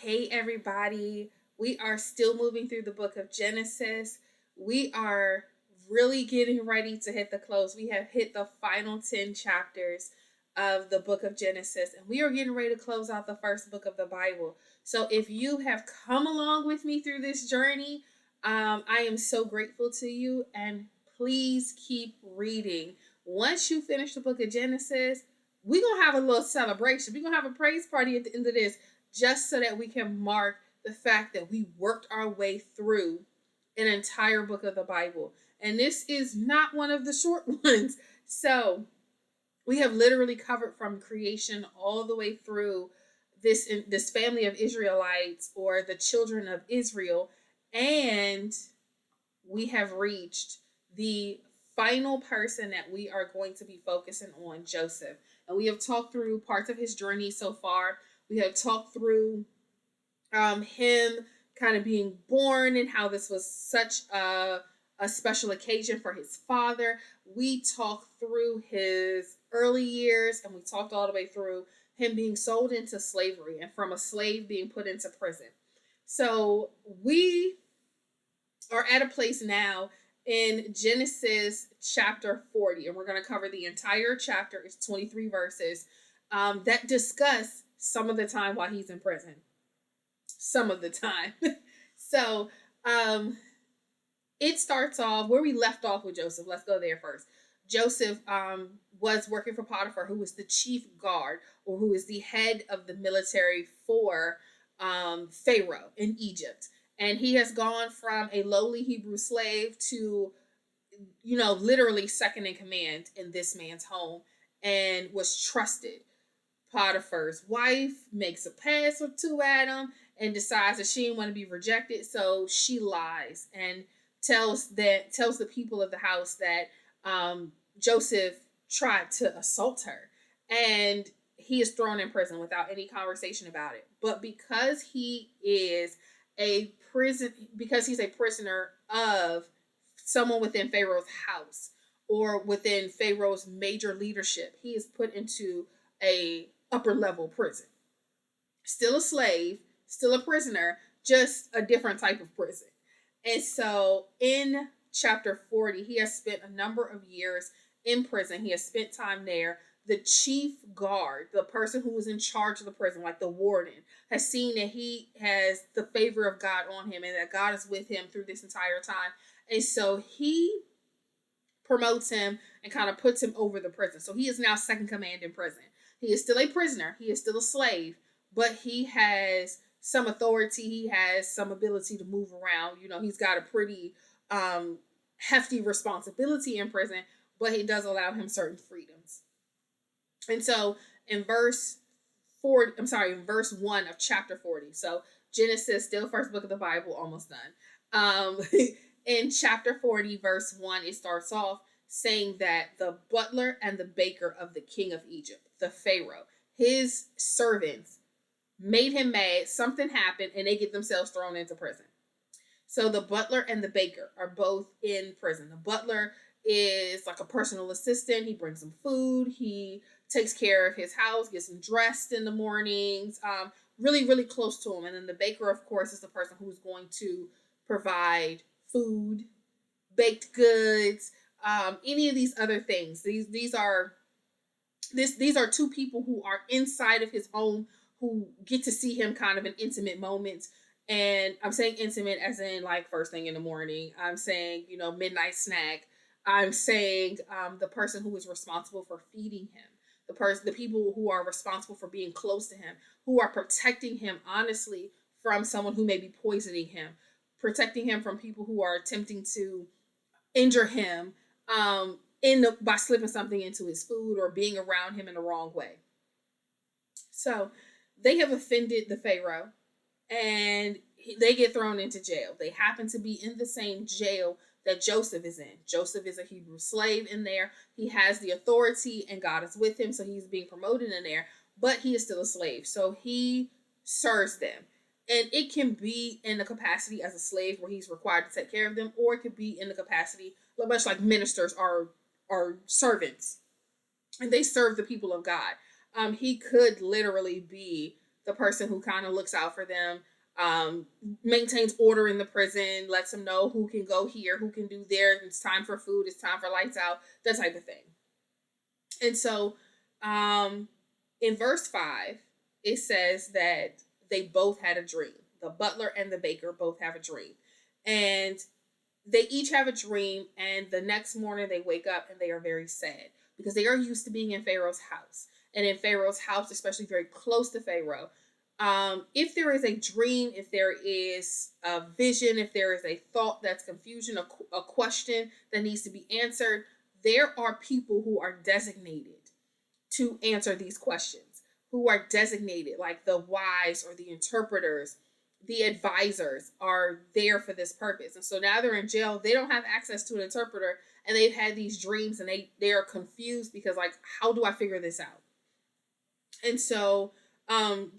Hey, everybody. We are still moving through the book of Genesis. We are really getting ready to hit the close. We have hit the final 10 chapters of the book of Genesis, and we are getting ready to close out the first book of the Bible. So, if you have come along with me through this journey, I am so grateful to you, and please keep reading. Once you finish the book of Genesis, we're going to have a little celebration. We're going to have a praise party at the end of this just so that we can mark the fact that we worked our way through an entire book of the Bible. And this is not one of the short ones. So we have literally covered from creation all the way through this family of Israelites or the children of Israel, and we have reached the final person that we are going to be focusing on, Joseph. And we have talked through parts of his journey so far. We have talked through him kind of being born and how this was such a special occasion for his father. We talked through his early years, and we talked all the way through him being sold into slavery and from a slave being put into prison. So we are at a place now in Genesis chapter 40, and we're going to cover the entire chapter. It's 23 verses that discuss some of the time while he's in prison. Some of the time. So it starts off where we left off with Joseph. Let's go there first. Joseph was working for Potiphar, who was the chief guard, or who is the head of the military for Pharaoh in Egypt. And he has gone from a lowly Hebrew slave to, literally second in command in this man's home, and was trusted. Potiphar's wife makes a pass or two at him and decides that she didn't want to be rejected, so she lies and tells the people of the house that Joseph tried to assault her, and he is thrown in prison without any conversation about it. But because he's a prisoner of someone within Pharaoh's house or within Pharaoh's major leadership, he is put into a upper level prison. Still a slave, still a prisoner, just a different type of prison. And so in chapter 40, he has spent a number of years in prison. He has spent time there. The chief guard, the person who was in charge of the prison, like the warden, has seen that he has the favor of God on him and that God is with him through this entire time. And so he promotes him and kind of puts him over the prison. So he is now second command in prison. He is still a prisoner. He is still a slave, but he has some authority. He has some ability to move around. He's got a pretty hefty responsibility in prison, but he does allow him certain freedoms. And so in verse 1 of chapter 40. So Genesis, still first book of the Bible, almost done. In chapter 40, verse 1, it starts off saying that the butler and the baker of the king of Egypt, the Pharaoh, his servants, made him mad. Something happened, and they get themselves thrown into prison. So the butler and the baker are both in prison. The butler is like a personal assistant. He brings them food. He takes care of his house, gets them dressed in the mornings, really, really close to him. And then the baker, of course, is the person who's going to provide food, baked goods, any of these other things. These are two people who are inside of his home, who get to see him kind of in intimate moments. And I'm saying intimate as in like first thing in the morning. I'm saying, midnight snack. I'm saying the person who is responsible for feeding him, the people who are responsible for being close to him, who are protecting him honestly from someone who may be poisoning him, protecting him from people who are attempting to injure him by slipping something into his food or being around him in the wrong way. So they have offended the Pharaoh, and they get thrown into jail. They happen to be in the same jail that Joseph is in. Joseph is a Hebrew slave in there. He has the authority and God is with him, so he's being promoted in there, but he is still a slave. So he serves them. And it can be in the capacity as a slave where he's required to take care of them, or it could be in the capacity, much like ministers are servants, and they serve the people of God. He could literally be the person who kind of looks out for them, maintains order in the prison, lets them know who can go here, who can do there. It's time for food. It's time for lights out. That type of thing. And so, in verse 5, it says that they both had a dream. The butler and the baker both have a dream. And they each have a dream, and the next morning they wake up and they are very sad because they are used to being in Pharaoh's house. And in Pharaoh's house, especially very close to Pharaoh, if there is a dream, if there is a vision, if there is a thought that's confusion, a question that needs to be answered, there are people who are designated to answer these questions, who are designated, like the wise or the interpreters, the advisors are there for this purpose. And so now they're in jail. They don't have access to an interpreter, and they've had these dreams, and they are confused because, like, how do I figure this out? And so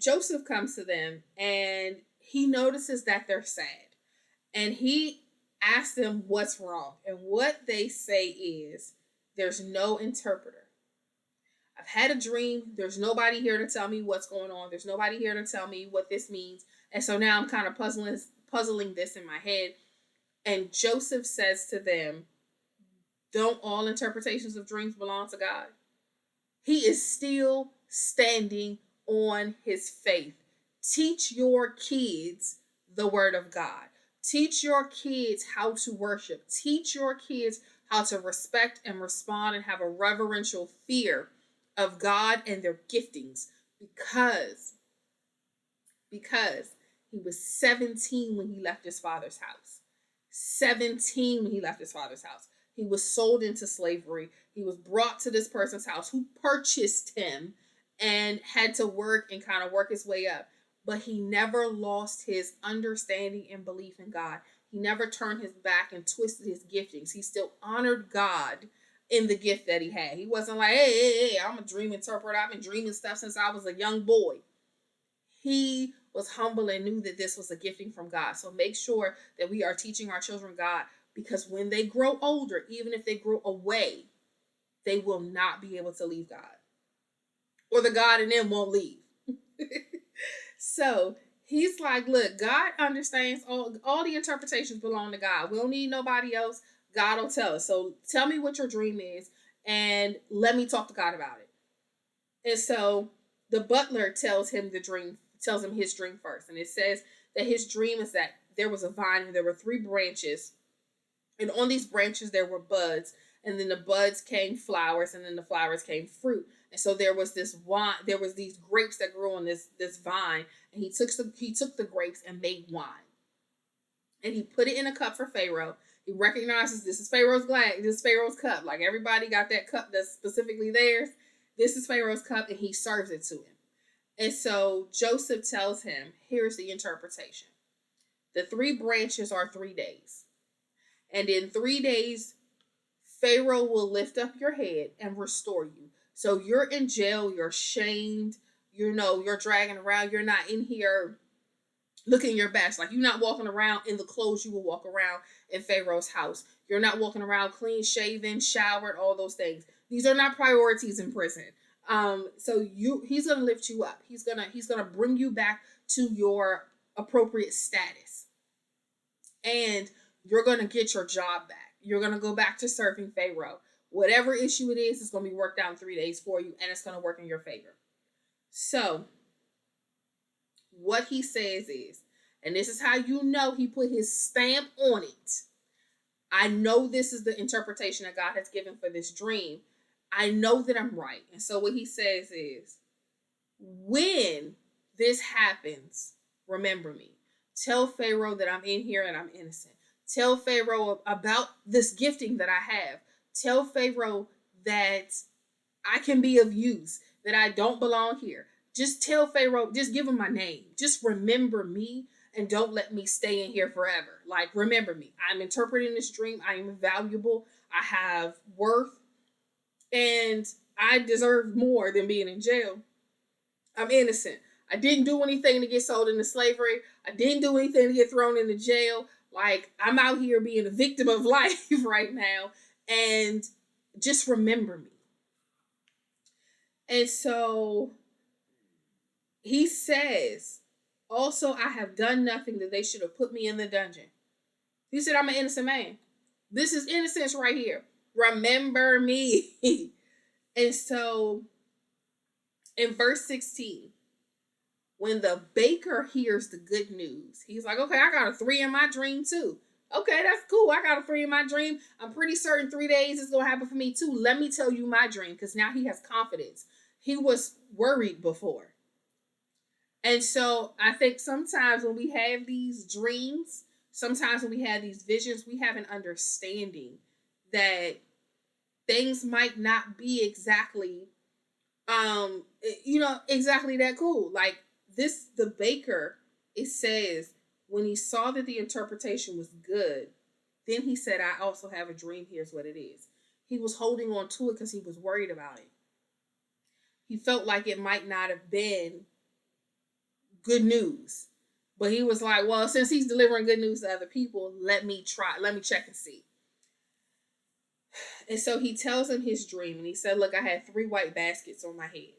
Joseph comes to them, and he notices that they're sad, and he asks them what's wrong. And what they say is, there's no interpreter. I've had a dream. There's nobody here to tell me what's going on. There's nobody here to tell me what this means. And so now I'm kind of puzzling this in my head. And Joseph says to them, don't all interpretations of dreams belong to God? He is still standing on his faith. Teach your kids the word of God. Teach your kids how to worship. Teach your kids how to respect and respond and have a reverential fear of God and their giftings, because he was 17 when he left his father's house. 17 when he left his father's house. He was sold into slavery. He was brought to this person's house who purchased him and had to work and kind of work his way up. But he never lost his understanding and belief in God. He never turned his back and twisted his giftings. He still honored God in the gift that he had. He wasn't like, hey, I'm a dream interpreter. I've been dreaming stuff since I was a young boy. He was humble and knew that this was a gifting from God. So make sure that we are teaching our children God, because when they grow older, even if they grow away, they will not be able to leave God. Or the God in them won't leave. So he's like, look, God understands all the interpretations belong to God. We don't need nobody else. God will tell us. So tell me what your dream is, and let me talk to God about it. And so the butler tells him his dream first. And it says that his dream is that there was a vine, and there were 3 branches. And on these branches there were buds. And then the buds came flowers, and then the flowers came fruit. And so there was these grapes that grew on this vine. And he took the grapes and made wine. And he put it in a cup for Pharaoh. He recognizes this is Pharaoh's glass, this is Pharaoh's cup. Like, everybody got that cup that's specifically theirs. This is Pharaoh's cup, and he serves it to him. And so Joseph tells him, here's the interpretation. The 3 branches are 3 days. And in 3 days, Pharaoh will lift up your head and restore you. So you're in jail, you're shamed, you're dragging around, you're not in here looking your best. Like, you're not walking around in the clothes you will walk around in Pharaoh's house. You're not walking around clean shaven, showered, all those things. These are not priorities in prison. So he's gonna lift you up. He's gonna bring you back to your appropriate status, and you're gonna get your job back. You're gonna go back to serving Pharaoh. Whatever issue it is, it's gonna be worked out in 3 days for you, and it's gonna work in your favor. So what he says is, and this is how you know he put his stamp on it. I know this is the interpretation that God has given for this dream. I know that I'm right. And so what he says is, when this happens, remember me. Tell Pharaoh that I'm in here and I'm innocent. Tell Pharaoh about this gifting that I have. Tell Pharaoh that I can be of use, that I don't belong here. Just tell Pharaoh, just give him my name. Just remember me, and don't let me stay in here forever. Like, remember me. I'm interpreting this dream. I am valuable. I have worth. And I deserve more than being in jail. I'm innocent. I didn't do anything to get sold into slavery. I didn't do anything to get thrown into jail. Like, I'm out here being a victim of life right now. And just remember me. And so he says, also, I have done nothing that they should have put me in the dungeon. He said, I'm an innocent man. This is innocence right here. Remember me. And so in verse 16, when the baker hears the good news, he's like, okay, I got a 3 in my dream too. Okay, that's cool. I got a 3 in my dream. I'm pretty certain 3 days is going to happen for me too. Let me tell you my dream, because now he has confidence. He was worried before. And so I think sometimes when we have these dreams, sometimes when we have these visions, we have an understanding that things might not be exactly exactly that cool. Like this, the baker, it says when he saw that the interpretation was good, then he said, I also have a dream. Here's what it is. He was holding on to it because he was worried about it. He felt like it might not have been good news. But he was like, well, since he's delivering good news to other people, let me check and see. And so he tells him his dream, and he said, look, I had 3 white baskets on my head.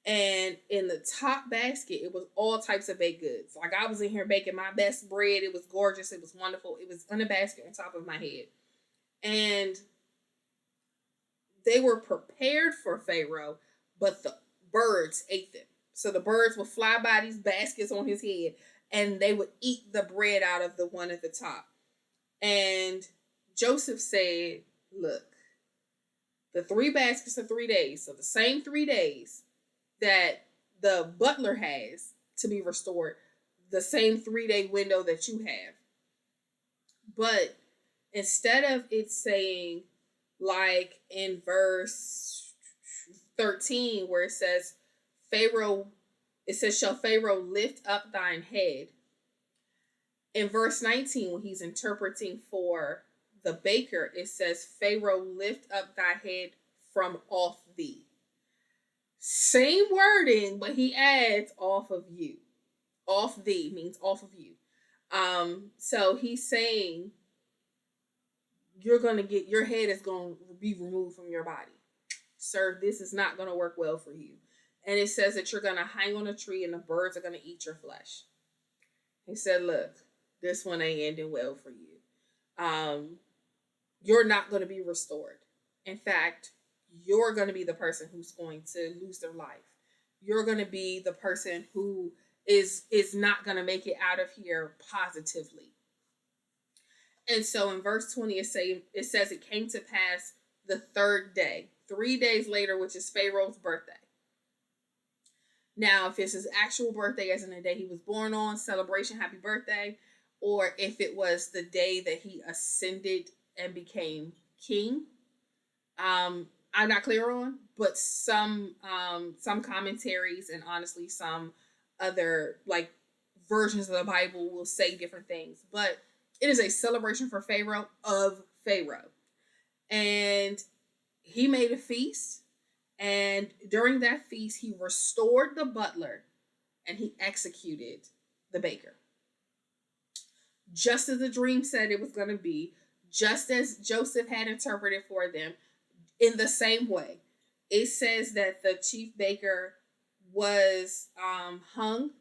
And in the top basket, it was all types of baked goods. Like I was in here baking my best bread. It was gorgeous. It was wonderful. It was in a basket on top of my head. And they were prepared for Pharaoh, but the birds ate them. So the birds would fly by these baskets on his head, and they would eat the bread out of the one at the top. And Joseph said, look, the 3 baskets are 3 days. So the same 3 days that the butler has to be restored, the same 3-day window that you have. But instead of it saying, like in verse 13, where it says, shall Pharaoh lift up thine head? In verse 19, when he's interpreting for the baker, it says, Pharaoh lift up thy head from off thee. Same wording, but he adds off of you. Off thee means off of you. So he's saying your head is going to be removed from your body. Sir, this is not going to work well for you. And it says that you're going to hang on a tree and the birds are going to eat your flesh. He said, look, this one ain't ending well for you. You're not going to be restored. In fact, you're going to be the person who's going to lose their life. You're going to be the person who is not going to make it out of here positively. And so in verse 20, it says it came to pass the 3rd day, 3 days later, which is Pharaoh's birthday. Now, if it's his actual birthday, as in the day he was born on, celebration, happy birthday, or if it was the day that he ascended and became king, I'm not clear on, but some commentaries and honestly some other like versions of the Bible will say different things. But it is a celebration for Pharaoh of Pharaoh. And he made a feast. And during that feast, he restored the butler and he executed the baker. Just as the dream said it was going to be, just as Joseph had interpreted for them, in the same way. It says that the chief baker was hung.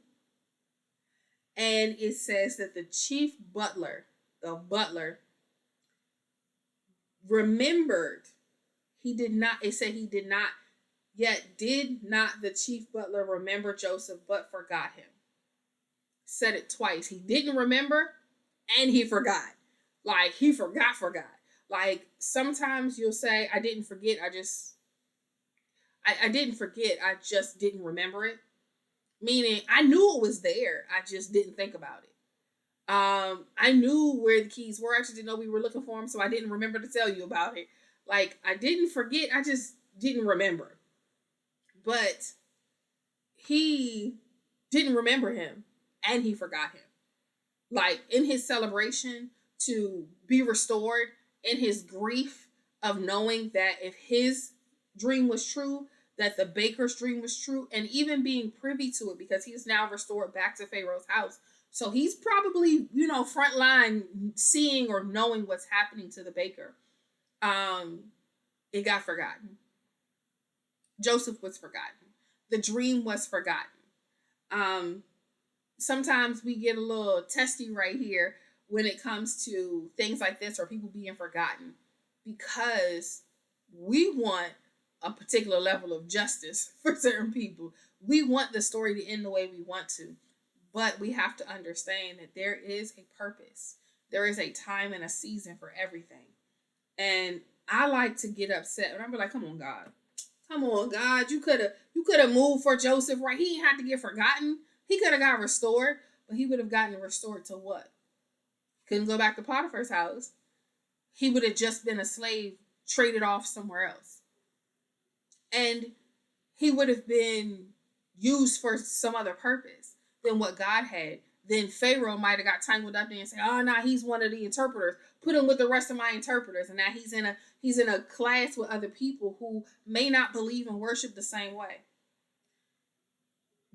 And it says that the chief butler, remembered. Yet did not the chief butler remember Joseph, but forgot him. Said it twice. He didn't remember and he forgot. Like he forgot. Like sometimes you'll say, I didn't forget, I didn't forget, I just didn't remember it. Meaning I knew it was there, I just didn't think about it. I knew where the keys were, I just didn't know we were looking for them, so I didn't remember to tell you about it. Like I didn't forget, I just didn't remember. But he didn't remember him and he forgot him. Like in his celebration to be restored, in his grief of knowing that if his dream was true, that the baker's dream was true, and even being privy to it because he is now restored back to Pharaoh's house. So he's probably, front line seeing or knowing what's happening to the baker. It got forgotten. Joseph was forgotten. the dream was forgotten. Um, Sometimes we get a little testy right here when it comes to things like this or people being forgotten because we want a particular level of justice for certain people. We want the story to end the way we want to, but we have to understand that there is a purpose. There is a time and a season for everything. And I like to get upset and I'm like, come on, God. Come on, God. You could have moved for Joseph, right? He didn't have to get forgotten. He could have got restored, but he would have gotten restored to what? Couldn't go back to Potiphar's house. He would have just been a slave traded off somewhere else. And he would have been used for some other purpose than what God had. Then Pharaoh might have got tangled up there and say, "Oh, no, he's one of the interpreters. Put him with the rest of my interpreters." And now he's in a class with other people who may not believe and worship the same way.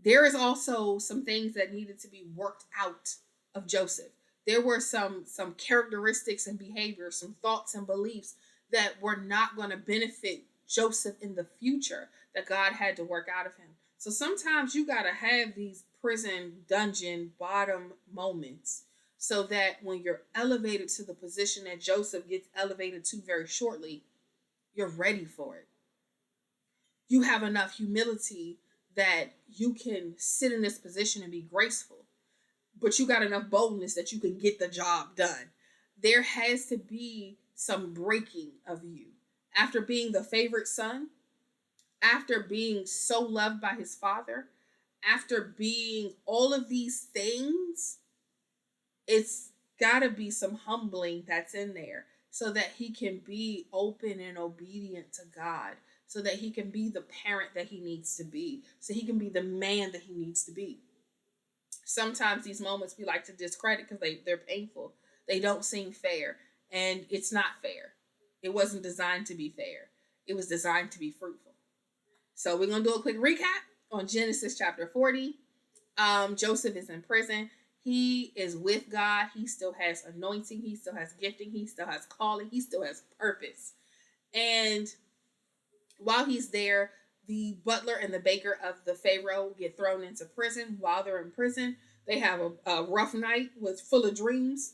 There is also some things that needed to be worked out of Joseph. There were some characteristics and behaviors, some thoughts and beliefs that were not going to benefit Joseph in the future that God had to work out of him. So sometimes you got to have these prison dungeon bottom moments so that when you're elevated to the position that Joseph gets elevated to very shortly, you're ready for it. You have enough humility that you can sit in this position and be graceful, but you got enough boldness that you can get the job done. There has to be some breaking of you. After being the favorite son, after being so loved by his father, after being all of these things, it's got to be some humbling that's in there so that he can be open and obedient to God, so that he can be the parent that he needs to be, so he can be the man that he needs to be. Sometimes these moments we like to discredit because they're painful. They don't seem fair, and it's not fair. It wasn't designed to be fair. It was designed to be fruitful. So we're going to do a quick recap on Genesis chapter 40. Joseph is in prison. He is with God. He still has anointing. He still has gifting. He still has calling. He still has purpose. And while he's there, the butler and the baker of the Pharaoh get thrown into prison. While they're in prison, they have a rough night with full of dreams.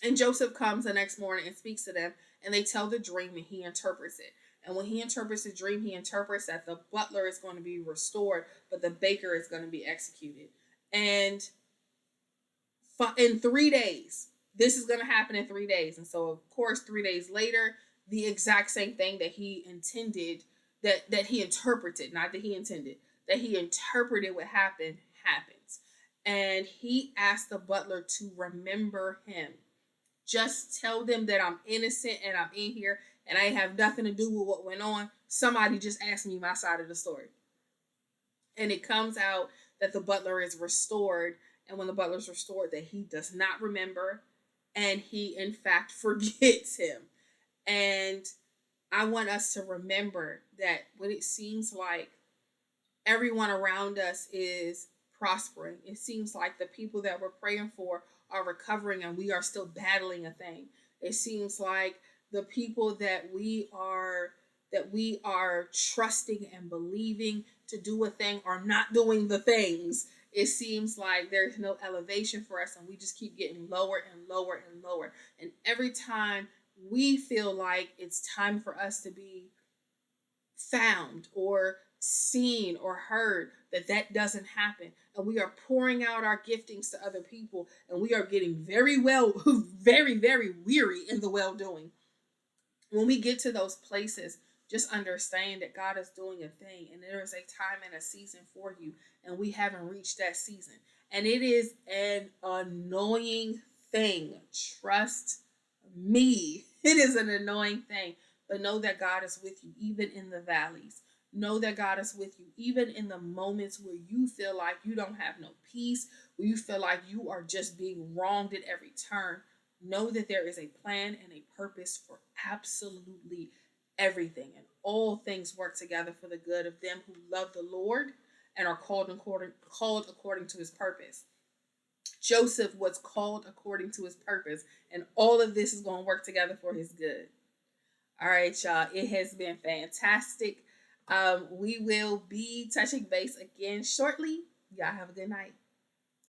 And Joseph comes the next morning and speaks to them, and they tell the dream and he interprets it. And when he interprets the dream, he interprets that the butler is going to be restored, but the baker is going to be executed. And in 3 days, this is going to happen in 3 days. And so, of course, 3 days later, the exact same thing that he intended, that he interpreted, not that he intended, that he interpreted what happened, happens. And he asked the butler to remember him. Just tell them that I'm innocent and I'm in here and I have nothing to do with what went on. Somebody just asked me my side of the story. And it comes out that the butler is restored. And when the butler's restored, that he does not remember and he, in fact, forgets him. And I want us to remember that when it seems like everyone around us is prospering, it seems like the people that we're praying for are recovering and we are still battling a thing. It seems like the people that we are trusting and believing to do a thing are not doing the things. It seems like there's no elevation for us and we just keep getting lower and lower and lower. And every time we feel like it's time for us to be found or seen or heard, that doesn't happen, and we are pouring out our giftings to other people and we are getting very very weary in the well doing. When we get to those places, just understand that God is doing a thing and there is a time and a season for you, and we haven't reached that season, and it is an annoying thing. Trust me, it is an annoying thing, but know that God is with you even in the valleys. Know that God is with you even in the moments where you feel like you don't have no peace, where you feel like you are just being wronged at every turn. Know that there is a plan and a purpose for absolutely everything, and all things work together for the good of them who love the Lord and are called according to his purpose. Joseph was called according to his purpose, and all of this is going to work together for his good. All right, y'all. It has been fantastic. We will be touching base again shortly. Y'all have a good night.